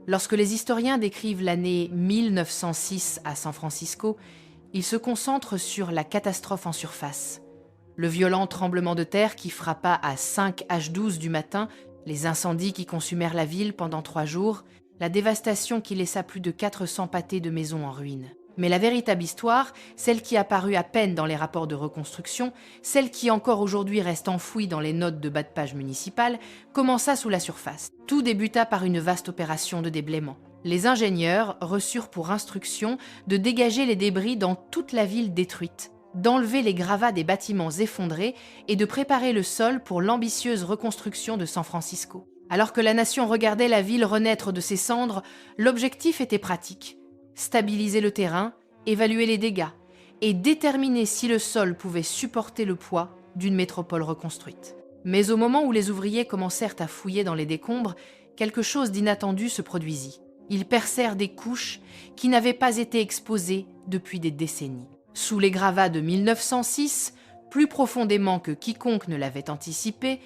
Lorsque les historiens décrivent l'année 1906 à San Francisco, ils se concentrent sur la catastrophe en surface. Le violent tremblement de terre qui frappa à 5h12 du matin, les incendies qui consumèrent la ville pendant 3 jours, la dévastation qui laissa plus de 400 pâtés de maisons en ruine. Mais la véritable histoire, celle qui apparut à peine dans les rapports de reconstruction, celle qui encore aujourd'hui reste enfouie dans les notes de bas de page municipales, commença sous la surface. Tout débuta par une vaste opération de déblaiement. Les ingénieurs reçurent pour instruction de dégager les débris dans toute la ville détruite, d'enlever les gravats des bâtiments effondrés et de préparer le sol pour l'ambitieuse reconstruction de San Francisco. Alors que la nation regardait la ville renaître de ses cendres, l'objectif était pratique. Stabiliser le terrain, évaluer les dégâts et déterminer si le sol pouvait supporter le poids d'une métropole reconstruite. Mais au moment où les ouvriers commencèrent à fouiller dans les décombres, quelque chose d'inattendu se produisit. Ils percèrent des couches qui n'avaient pas été exposées depuis des décennies. Sous les gravats de 1906, plus profondément que quiconque ne l'avait anticipé,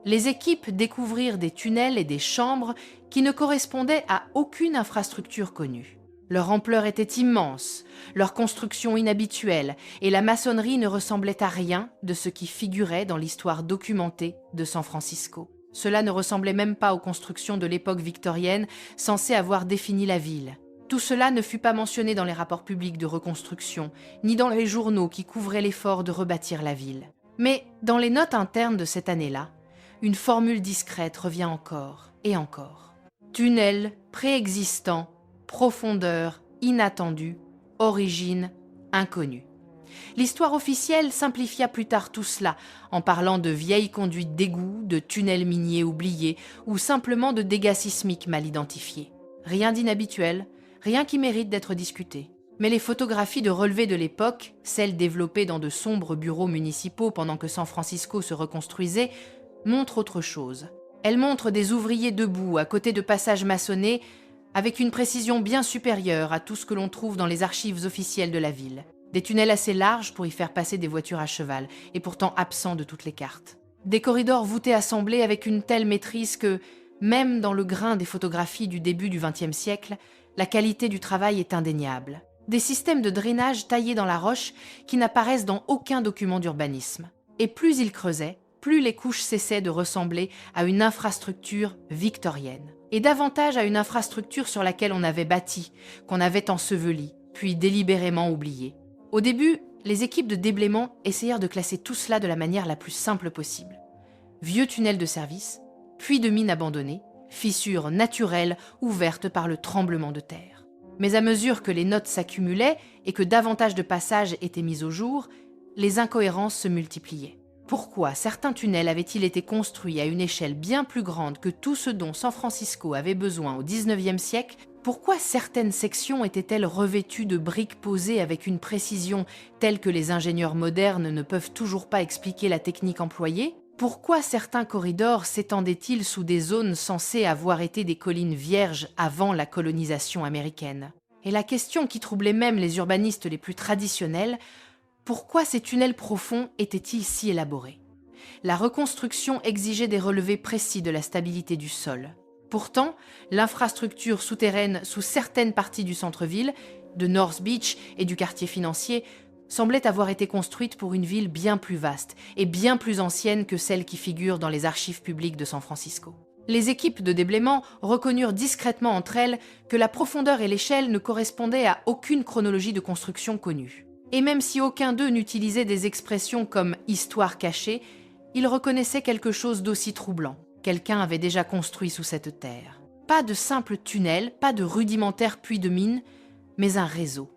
les équipes découvrirent des tunnels et des chambres qui ne correspondaient à aucune infrastructure connue. Leur ampleur était immense, leur construction inhabituelle, et la maçonnerie ne ressemblait à rien de ce qui figurait dans l'histoire documentée de San Francisco. Cela ne ressemblait même pas aux constructions de l'époque victorienne censées avoir défini la ville. Tout cela ne fut pas mentionné dans les rapports publics de reconstruction, ni dans les journaux qui couvraient l'effort de rebâtir la ville. Mais dans les notes internes de cette année-là, une formule discrète revient encore et encore. Tunnel préexistant, profondeur inattendue, origine inconnue. L'histoire officielle simplifia plus tard tout cela en parlant de vieilles conduites d'égouts, de tunnels miniers oubliés ou simplement de dégâts sismiques mal identifiés. Rien d'inhabituel, rien qui mérite d'être discuté. Mais les photographies de relevés de l'époque, celles développées dans de sombres bureaux municipaux pendant que San Francisco se reconstruisait, montrent autre chose. Elles montrent des ouvriers debout à côté de passages maçonnés avec une précision bien supérieure à tout ce que l'on trouve dans les archives officielles de la ville. Des tunnels assez larges pour y faire passer des voitures à cheval, et pourtant absents de toutes les cartes. Des corridors voûtés assemblés avec une telle maîtrise que, même dans le grain des photographies du début du XXe siècle, la qualité du travail est indéniable. Des systèmes de drainage taillés dans la roche qui n'apparaissent dans aucun document d'urbanisme. Et plus ils creusaient, plus les couches cessaient de ressembler à une infrastructure victorienne. Et davantage à une infrastructure sur laquelle on avait bâti, qu'on avait ensevelie, puis délibérément oubliée. Au début, les équipes de déblaiement essayèrent de classer tout cela de la manière la plus simple possible. Vieux tunnels de service, puits de mines abandonnés, fissures naturelles ouvertes par le tremblement de terre. Mais à mesure que les notes s'accumulaient et que davantage de passages étaient mis au jour, les incohérences se multipliaient. Pourquoi certains tunnels avaient-ils été construits à une échelle bien plus grande que tout ce dont San Francisco avait besoin au XIXe siècle? Pourquoi certaines sections étaient-elles revêtues de briques posées avec une précision telle que les ingénieurs modernes ne peuvent toujours pas expliquer la technique employée? Pourquoi certains corridors s'étendaient-ils sous des zones censées avoir été des collines vierges avant la colonisation américaine? Et la question qui troublait même les urbanistes les plus traditionnels, pourquoi ces tunnels profonds étaient-ils si élaborés? La reconstruction exigeait des relevés précis de la stabilité du sol. Pourtant, l'infrastructure souterraine sous certaines parties du centre-ville, de North Beach et du quartier financier, semblait avoir été construite pour une ville bien plus vaste et bien plus ancienne que celle qui figure dans les archives publiques de San Francisco. Les équipes de déblaiement reconnurent discrètement entre elles que la profondeur et l'échelle ne correspondaient à aucune chronologie de construction connue. Et même si aucun d'eux n'utilisait des expressions comme « histoire cachée », ils reconnaissaient quelque chose d'aussi troublant. Quelqu'un avait déjà construit sous cette terre. Pas de simple tunnel, pas de rudimentaire puits de mine, mais un réseau.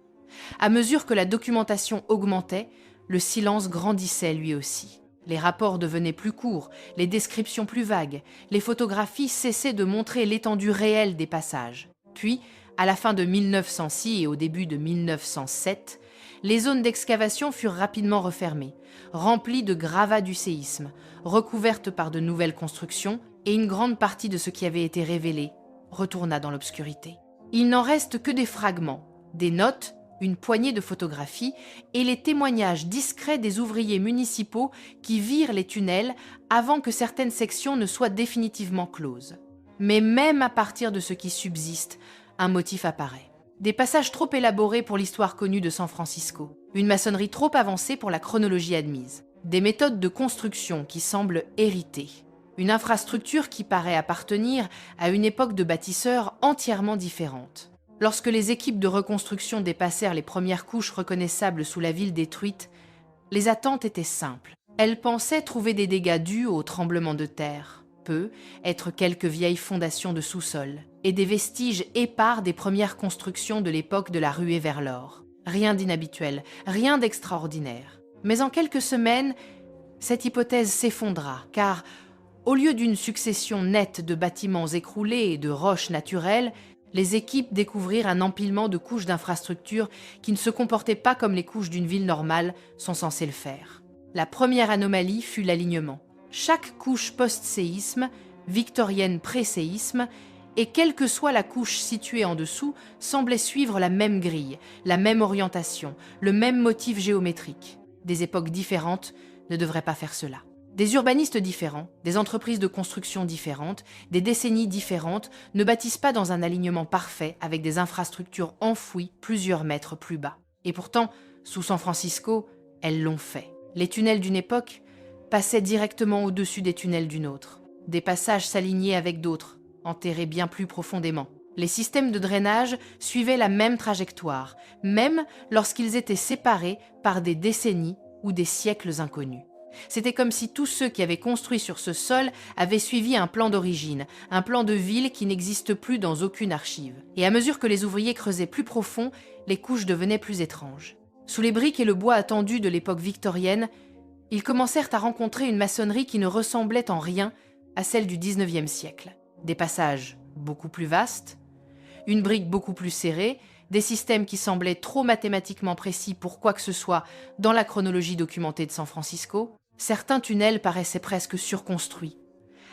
À mesure que la documentation augmentait, le silence grandissait lui aussi. Les rapports devenaient plus courts, les descriptions plus vagues, les photographies cessaient de montrer l'étendue réelle des passages. Puis, à la fin de 1906 et au début de 1907, les zones d'excavation furent rapidement refermées, remplies de gravats du séisme, recouvertes par de nouvelles constructions, et une grande partie de ce qui avait été révélé retourna dans l'obscurité. Il n'en reste que des fragments, des notes, une poignée de photographies et les témoignages discrets des ouvriers municipaux qui virent les tunnels avant que certaines sections ne soient définitivement closes. Mais même à partir de ce qui subsiste, un motif apparaît. Des passages trop élaborés pour l'histoire connue de San Francisco, une maçonnerie trop avancée pour la chronologie admise, des méthodes de construction qui semblent héritées, une infrastructure qui paraît appartenir à une époque de bâtisseurs entièrement différente. Lorsque les équipes de reconstruction dépassèrent les premières couches reconnaissables sous la ville détruite, les attentes étaient simples. Elles pensaient trouver des dégâts dus au tremblement de terre, être quelques vieilles fondations de sous-sol, et des vestiges épars des premières constructions de l'époque de la ruée vers l'or. Rien d'inhabituel, rien d'extraordinaire. Mais en quelques semaines, cette hypothèse s'effondra, car au lieu d'une succession nette de bâtiments écroulés et de roches naturelles, les équipes découvrirent un empilement de couches d'infrastructures qui ne se comportaient pas comme les couches d'une ville normale sont censées le faire. La première anomalie fut l'alignement. Chaque couche post-séisme, victorienne pré-séisme, et quelle que soit la couche située en dessous, semblait suivre la même grille, la même orientation, le même motif géométrique. Des époques différentes ne devraient pas faire cela. Des urbanistes différents, des entreprises de construction différentes, des décennies différentes ne bâtissent pas dans un alignement parfait avec des infrastructures enfouies plusieurs mètres plus bas. Et pourtant, sous San Francisco, elles l'ont fait. Les tunnels d'une époque passaient directement au-dessus des tunnels d'une autre. Des passages s'alignaient avec d'autres, enterrés bien plus profondément. Les systèmes de drainage suivaient la même trajectoire, même lorsqu'ils étaient séparés par des décennies ou des siècles inconnus. C'était comme si tous ceux qui avaient construit sur ce sol avaient suivi un plan d'origine, un plan de ville qui n'existe plus dans aucune archive. Et à mesure que les ouvriers creusaient plus profond, les couches devenaient plus étranges. Sous les briques et le bois attendus de l'époque victorienne, ils commencèrent à rencontrer une maçonnerie qui ne ressemblait en rien à celle du XIXe siècle. Des passages beaucoup plus vastes, une brique beaucoup plus serrée, des systèmes qui semblaient trop mathématiquement précis pour quoi que ce soit dans la chronologie documentée de San Francisco. Certains tunnels paraissaient presque surconstruits,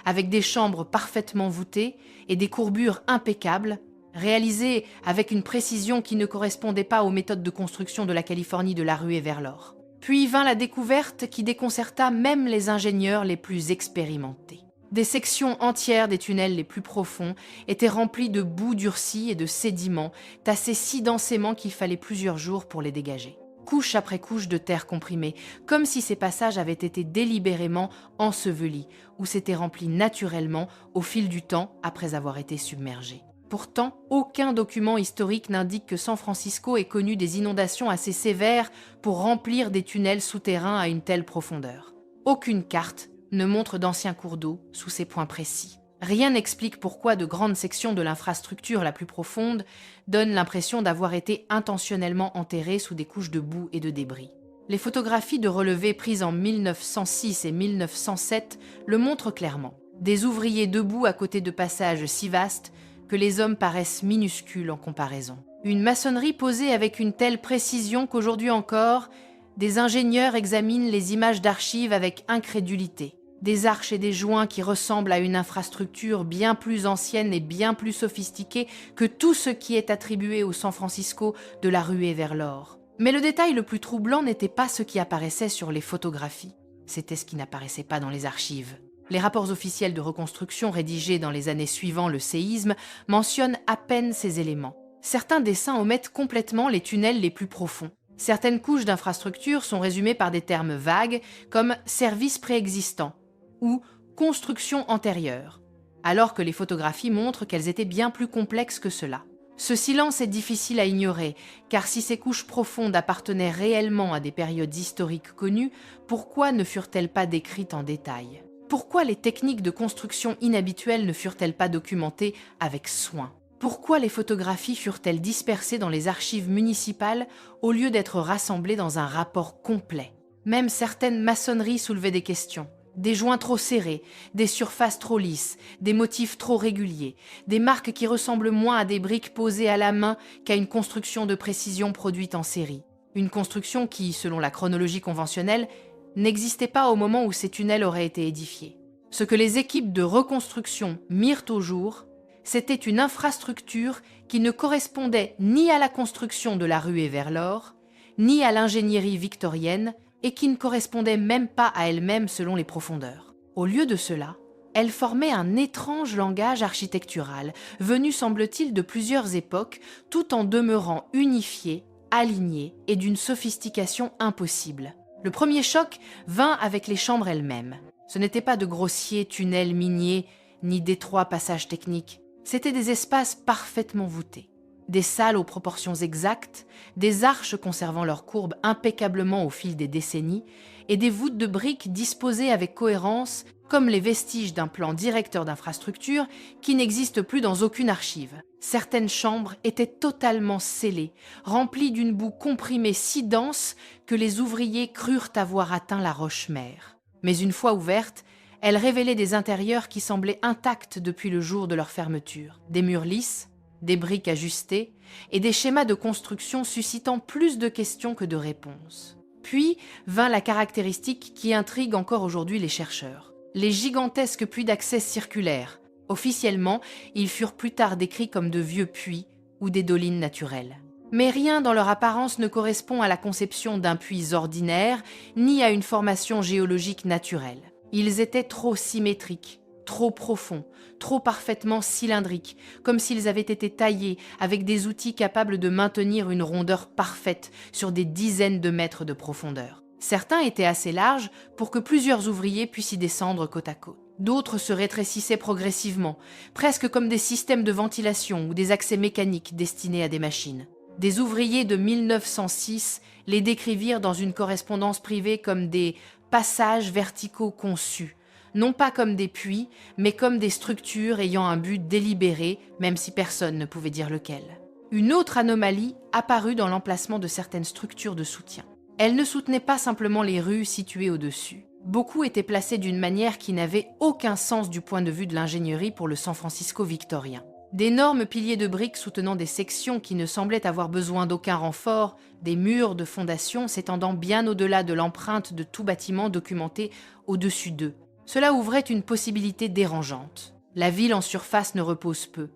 avec des chambres parfaitement voûtées et des courbures impeccables, réalisées avec une précision qui ne correspondait pas aux méthodes de construction de la Californie de la ruée vers l'or. Puis vint la découverte qui déconcerta même les ingénieurs les plus expérimentés. Des sections entières des tunnels les plus profonds étaient remplies de boue durcie et de sédiments, tassés si densément qu'il fallait plusieurs jours pour les dégager. Couche après couche de terre comprimée, comme si ces passages avaient été délibérément ensevelis ou s'étaient remplis naturellement au fil du temps après avoir été submergés. Pourtant, aucun document historique n'indique que San Francisco ait connu des inondations assez sévères pour remplir des tunnels souterrains à une telle profondeur. Aucune carte ne montre d'anciens cours d'eau sous ces points précis. Rien n'explique pourquoi de grandes sections de l'infrastructure la plus profonde donnent l'impression d'avoir été intentionnellement enterrées sous des couches de boue et de débris. Les photographies de relevés prises en 1906 et 1907 le montrent clairement. Des ouvriers debout à côté de passages si vastes que les hommes paraissent minuscules en comparaison. Une maçonnerie posée avec une telle précision qu'aujourd'hui encore, des ingénieurs examinent les images d'archives avec incrédulité. Des arches et des joints qui ressemblent à une infrastructure bien plus ancienne et bien plus sophistiquée que tout ce qui est attribué au San Francisco de la ruée vers l'or. Mais le détail le plus troublant n'était pas ce qui apparaissait sur les photographies, c'était ce qui n'apparaissait pas dans les archives. Les rapports officiels de reconstruction rédigés dans les années suivant le séisme mentionnent à peine ces éléments. Certains dessins omettent complètement les tunnels les plus profonds. Certaines couches d'infrastructures sont résumées par des termes vagues comme « service préexistant » ou « construction antérieure », alors que les photographies montrent qu'elles étaient bien plus complexes que cela. Ce silence est difficile à ignorer, car si ces couches profondes appartenaient réellement à des périodes historiques connues, pourquoi ne furent-elles pas décrites en détail ? Pourquoi les techniques de construction inhabituelles ne furent-elles pas documentées avec soin ? Pourquoi les photographies furent-elles dispersées dans les archives municipales au lieu d'être rassemblées dans un rapport complet ? Même certaines maçonneries soulevaient des questions. Des joints trop serrés, des surfaces trop lisses, des motifs trop réguliers, des marques qui ressemblent moins à des briques posées à la main qu'à une construction de précision produite en série. Une construction qui, selon la chronologie conventionnelle, n'existait pas au moment où ces tunnels auraient été édifiés. Ce que les équipes de reconstruction mirent au jour, c'était une infrastructure qui ne correspondait ni à la construction de la ruée vers l'or, ni à l'ingénierie victorienne, et qui ne correspondait même pas à elle-même selon les profondeurs. Au lieu de cela, Elles formaient un étrange langage architectural, venu semble-t-il de plusieurs époques, tout en demeurant unifiées, alignées et d'une sophistication impossible. Le premier choc vint avec les chambres elles-mêmes. Ce n'étaient pas de grossiers tunnels miniers, ni d'étroits passages techniques. C'étaient des espaces parfaitement voûtés. Des salles aux proportions exactes, des arches conservant leur courbe impeccablement au fil des décennies, et des voûtes de briques disposées avec cohérence, comme les vestiges d'un plan directeur d'infrastructure qui n'existe plus dans aucune archive. Certaines chambres étaient totalement scellées, remplies d'une boue comprimée si dense que les ouvriers crurent avoir atteint la roche-mère. Mais une fois ouvertes, elles révélaient des intérieurs qui semblaient intacts depuis le jour de leur fermeture. Des murs lisses, des briques ajustées et des schémas de construction suscitant plus de questions que de réponses. Puis vint la caractéristique qui intrigue encore aujourd'hui les chercheurs. Les gigantesques puits d'accès circulaires. Officiellement, ils furent plus tard décrits comme de vieux puits ou des dolines naturelles. Mais rien dans leur apparence ne correspond à la conception d'un puits ordinaire, ni à une formation géologique naturelle. Ils étaient trop symétriques, trop profonds, trop parfaitement cylindriques, comme s'ils avaient été taillés avec des outils capables de maintenir une rondeur parfaite sur des dizaines de mètres de profondeur. Certains étaient assez larges pour que plusieurs ouvriers puissent y descendre côte à côte. D'autres se rétrécissaient progressivement, presque comme des systèmes de ventilation ou des accès mécaniques destinés à des machines. Des ouvriers de 1906 les décrivirent dans une correspondance privée comme des passages verticaux conçus, non pas comme des puits, mais comme des structures ayant un but délibéré, même si personne ne pouvait dire lequel. Une autre anomalie apparut dans l'emplacement de certaines structures de soutien. Elles ne soutenaient pas simplement les rues situées au-dessus. Beaucoup étaient placés d'une manière qui n'avait aucun sens du point de vue de l'ingénierie pour le San Francisco victorien. D'énormes piliers de briques soutenant des sections qui ne semblaient avoir besoin d'aucun renfort, des murs de fondation s'étendant bien au-delà de l'empreinte de tout bâtiment documenté au-dessus d'eux. Cela ouvrait une possibilité dérangeante. La ville en surface ne repose peu.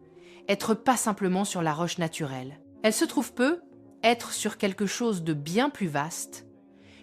Être pas simplement sur la roche naturelle. Elle se trouve peu, être sur quelque chose de bien plus vaste.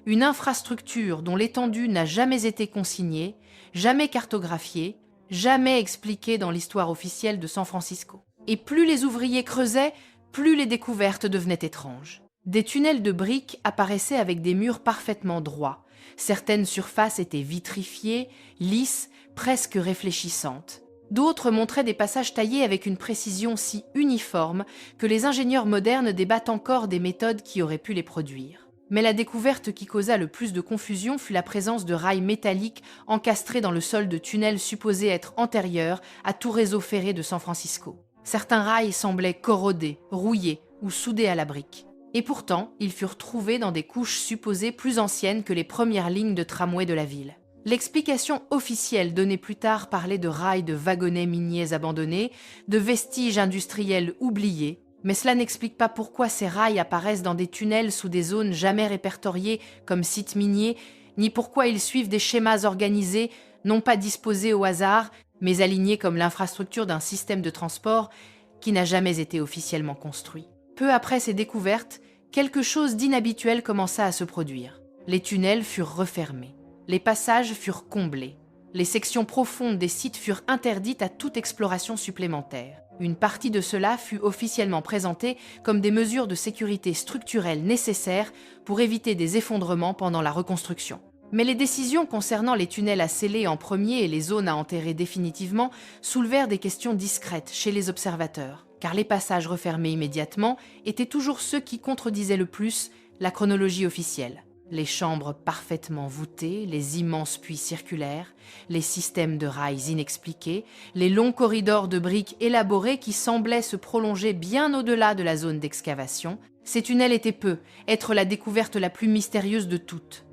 Une infrastructure dont l'étendue n'a jamais été consignée, jamais cartographiée, jamais expliquée dans l'histoire officielle de San Francisco. Et plus les ouvriers creusaient, plus les découvertes devenaient étranges. Des tunnels de briques apparaissaient avec des murs parfaitement droits. Certaines surfaces étaient vitrifiées, lisses, presque réfléchissantes. D'autres montraient des passages taillés avec une précision si uniforme que les ingénieurs modernes débattent encore des méthodes qui auraient pu les produire. Mais la découverte qui causa le plus de confusion fut la présence de rails métalliques encastrés dans le sol de tunnels supposés être antérieurs à tout réseau ferré de San Francisco. Certains rails semblaient corrodés, rouillés ou soudés à la brique. Et pourtant, ils furent trouvés dans des couches supposées plus anciennes que les premières lignes de tramway de la ville. L'explication officielle donnée plus tard parlait de rails de wagonnets miniers abandonnés, de vestiges industriels oubliés, mais cela n'explique pas pourquoi ces rails apparaissent dans des tunnels sous des zones jamais répertoriées comme sites miniers, ni pourquoi ils suivent des schémas organisés, non pas disposés au hasard, mais alignés comme l'infrastructure d'un système de transport qui n'a jamais été officiellement construit. Peu après ces découvertes, quelque chose d'inhabituel commença à se produire. Les tunnels furent refermés. Les passages furent comblés. Les sections profondes des sites furent interdites à toute exploration supplémentaire. Une partie de cela fut officiellement présentée comme des mesures de sécurité structurelles nécessaires pour éviter des effondrements pendant la reconstruction. Mais les décisions concernant les tunnels à sceller en premier et les zones à enterrer définitivement soulevèrent des questions discrètes chez les observateurs, car les passages refermés immédiatement étaient toujours ceux qui contredisaient le plus la chronologie officielle. Les chambres parfaitement voûtées, les immenses puits circulaires, les systèmes de rails inexpliqués, les longs corridors de briques élaborés qui semblaient se prolonger bien au-delà de la zone d'excavation, ces tunnels étaient peu, être la découverte la plus mystérieuse de toutes.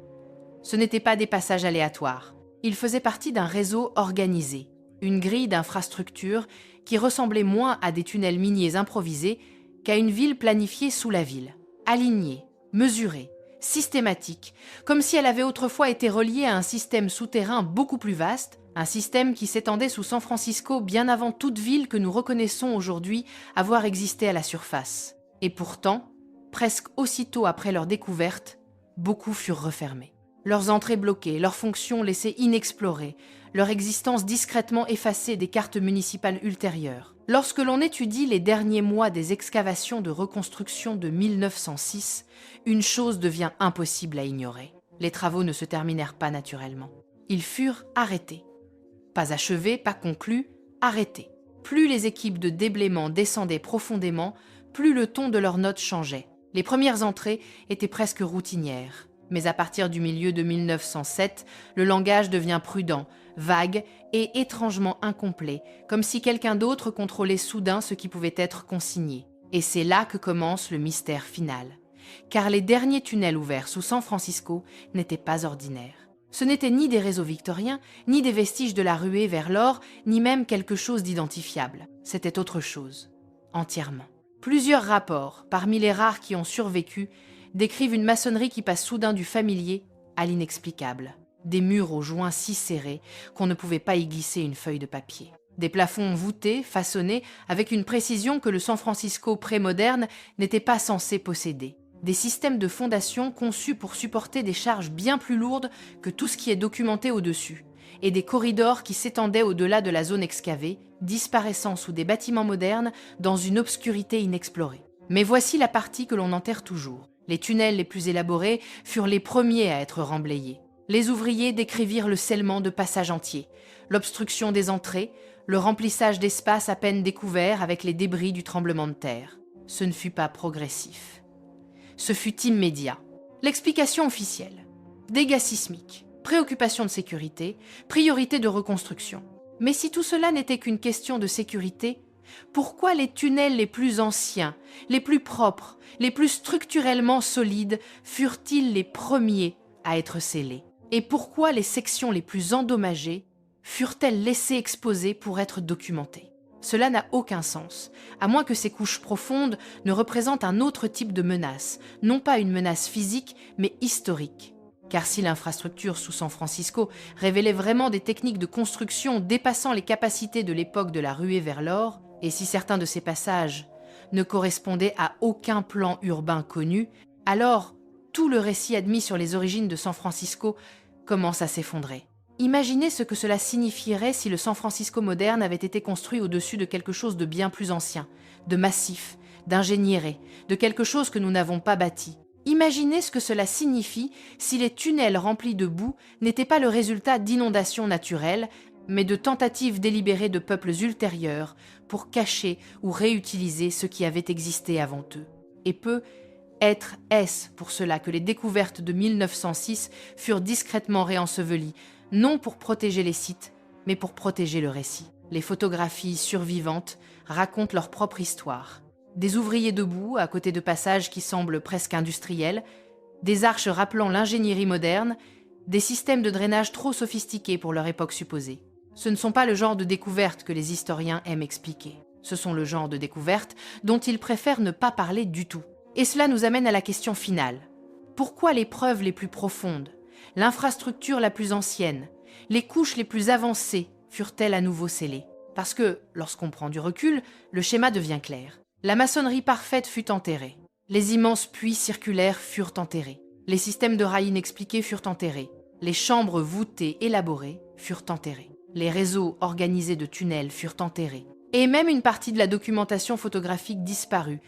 Ce n'étaient pas des passages aléatoires. Ils faisaient partie d'un réseau organisé, une grille d'infrastructures qui ressemblait moins à des tunnels miniers improvisés qu'à une ville planifiée sous la ville, alignée, mesurée, systématique, comme si elle avait autrefois été reliée à un système souterrain beaucoup plus vaste, un système qui s'étendait sous San Francisco bien avant toute ville que nous reconnaissons aujourd'hui avoir existé à la surface. Et pourtant, presque aussitôt après leur découverte, beaucoup furent refermés. leurs entrées bloquées, leurs fonctions laissées inexplorées, leur existence discrètement effacée des cartes municipales ultérieures. Lorsque l'on étudie les derniers mois des excavations de reconstruction de 1906, une chose devient impossible à ignorer. Les travaux ne se terminèrent pas naturellement. Ils furent arrêtés. Pas achevés, pas conclus, arrêtés. Plus les équipes de déblaiement descendaient profondément, plus le ton de leurs notes changeait. Les premières entrées étaient presque routinières. Mais à partir du milieu de 1907, le langage devient prudent, vague et étrangement incomplet, comme si quelqu'un d'autre contrôlait soudain ce qui pouvait être consigné. Et c'est là que commence le mystère final. Car les derniers tunnels ouverts sous San Francisco n'étaient pas ordinaires. Ce n'étaient ni des réseaux victoriens, ni des vestiges de la ruée vers l'or, ni même quelque chose d'identifiable. C'était autre chose, entièrement. Plusieurs rapports, parmi les rares qui ont survécu, décrivent une maçonnerie qui passe soudain du familier à l'inexplicable. Des murs aux joints si serrés qu'on ne pouvait pas y glisser une feuille de papier. Des plafonds voûtés, façonnés, avec une précision que le San Francisco pré-moderne n'était pas censé posséder. Des systèmes de fondation conçus pour supporter des charges bien plus lourdes que tout ce qui est documenté au-dessus, et des corridors qui s'étendaient au-delà de la zone excavée, disparaissant sous des bâtiments modernes dans une obscurité inexplorée. Mais voici la partie que l'on enterre toujours. Les tunnels les plus élaborés furent les premiers à être remblayés. Les ouvriers décrivirent le scellement de passages entiers, l'obstruction des entrées, le remplissage d'espaces à peine découverts avec les débris du tremblement de terre. Ce ne fut pas progressif. Ce fut immédiat. L'explication officielle. Dégâts sismiques, préoccupations de sécurité, priorité de reconstruction. Mais si tout cela n'était qu'une question de sécurité, pourquoi les tunnels les plus anciens, les plus propres, les plus structurellement solides furent-ils les premiers à être scellés? Et pourquoi les sections les plus endommagées furent-elles laissées exposées pour être documentées? Cela n'a aucun sens, à moins que ces couches profondes ne représentent un autre type de menace, non pas une menace physique, mais historique. Car si l'infrastructure sous San Francisco révélait vraiment des techniques de construction dépassant les capacités de l'époque de la ruée vers l'or, et si certains de ces passages ne correspondaient à aucun plan urbain connu, alors tout le récit admis sur les origines de San Francisco commence à s'effondrer. Imaginez ce que cela signifierait si le San Francisco moderne avait été construit au-dessus de quelque chose de bien plus ancien, de massif, d'ingénieré, de quelque chose que nous n'avons pas bâti. Imaginez ce que cela signifie si les tunnels remplis de boue n'étaient pas le résultat d'inondations naturelles, mais de tentatives délibérées de peuples ultérieurs pour cacher ou réutiliser ce qui avait existé avant eux. Et est-ce pour cela que les découvertes de 1906 furent discrètement réensevelies, non pour protéger les sites, mais pour protéger le récit. Les photographies survivantes racontent leur propre histoire. Des ouvriers debout, à côté de passages qui semblent presque industriels, des arches rappelant l'ingénierie moderne, des systèmes de drainage trop sophistiqués pour leur époque supposée. Ce ne sont pas le genre de découvertes que les historiens aiment expliquer. Ce sont le genre de découvertes dont ils préfèrent ne pas parler du tout. Et cela nous amène à la question finale. Pourquoi les preuves les plus profondes, l'infrastructure la plus ancienne, les couches les plus avancées furent-elles à nouveau scellées? Parce que, lorsqu'on prend du recul, le schéma devient clair. La maçonnerie parfaite fut enterrée. Les immenses puits circulaires furent enterrés. Les systèmes de rails inexpliqués furent enterrés. Les chambres voûtées élaborées furent enterrées. Les réseaux organisés de tunnels furent enterrés. Et même une partie de la documentation photographique disparut,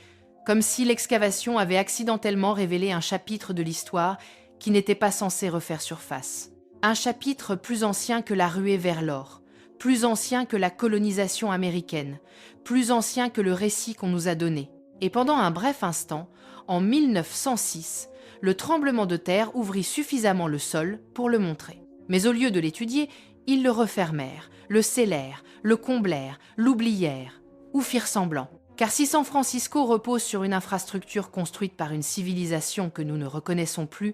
comme si l'excavation avait accidentellement révélé un chapitre de l'histoire qui n'était pas censé refaire surface. Un chapitre plus ancien que la ruée vers l'or, plus ancien que la colonisation américaine, plus ancien que le récit qu'on nous a donné. Et pendant un bref instant, en 1906, le tremblement de terre ouvrit suffisamment le sol pour le montrer. Mais au lieu de l'étudier, ils le refermèrent, le scellèrent, le comblèrent, l'oublièrent, ou firent semblant. Car si San Francisco repose sur une infrastructure construite par une civilisation que nous ne reconnaissons plus,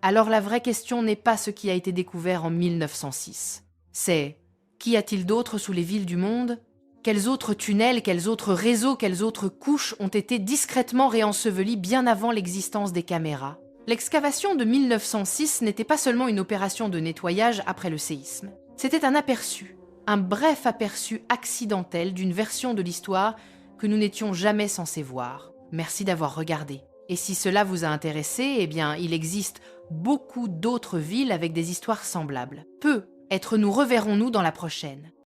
alors la vraie question n'est pas ce qui a été découvert en 1906. C'est qu'y a-t-il d'autre sous les villes du monde? Quels autres tunnels, quels autres réseaux, quelles autres couches ont été discrètement réensevelis bien avant l'existence des caméras? L'excavation de 1906 n'était pas seulement une opération de nettoyage après le séisme. C'était un aperçu, un bref aperçu accidentel d'une version de l'histoire que nous n'étions jamais censés voir. Merci d'avoir regardé. Et si cela vous a intéressé, eh bien, il existe beaucoup d'autres villes avec des histoires semblables. Peu être nous reverrons-nous dans la prochaine.